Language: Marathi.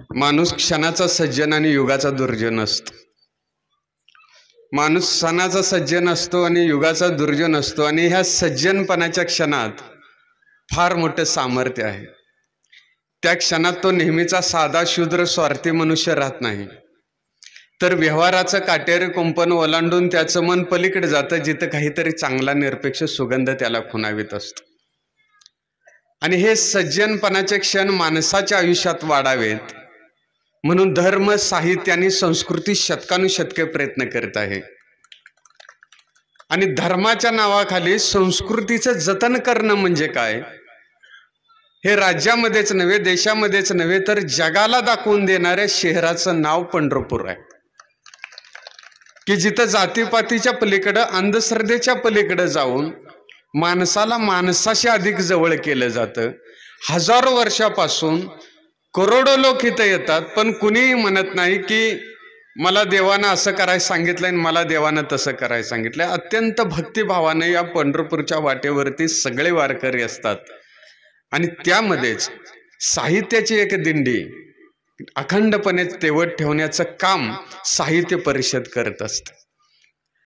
माणूस क्षणाचा सज्जन आणि युगाचा दुर्जन असतो. माणूस क्षणाचा सज्जन असतो आणि युगाचा दुर्जन असतो. आणि ह्या सज्जनपणाच्या क्षणात फार मोठं सामर्थ्य आहे. त्या क्षणात तो नेहमीचा साधा शूद्र स्वार्थी मनुष्य राहत नाही, तर व्यवहाराचं काटेरी कुंपण ओलांडून त्याचं मन पलीकडे जातं, जिथं काहीतरी चांगला निरपेक्ष सुगंध त्याला खुणावीत असतो. आणि हे सज्जनपणाचे क्षण माणसाच्या आयुष्यात वाढावेत म्हणून धर्म, साहित्य आणि संस्कृती शतकानुशतके प्रयत्न करत आहे. आणि धर्माच्या नावाखाली संस्कृतीचं जतन करणं म्हणजे काय, हे राज्यामध्येच नव्हे, देशामध्येच नव्हे, तर जगाला दाखवून देणाऱ्या शहराचं नाव पंढरपूर आहे, की जिथं जातीपातीच्या पलीकडं, अंधश्रद्धेच्या पलीकडं जाऊन माणसाला माणसाशी अधिक जवळ केलं जातं. हजारो वर्षापासून करोडो लोक इथं येतात, पण कुणीही म्हणत नाही की मला देवानं असं करायला सांगितलंय आणि मला देवानं तसं करायला सांगितलंय. अत्यंत भक्तिभावाने या पंढरपूरच्या वाटेवरती सगळे वारकरी असतात. आणि त्यामध्येच साहित्याची एक दिंडी अखंडपणे तेवत ठेवण्याचं काम साहित्य परिषद करत असते.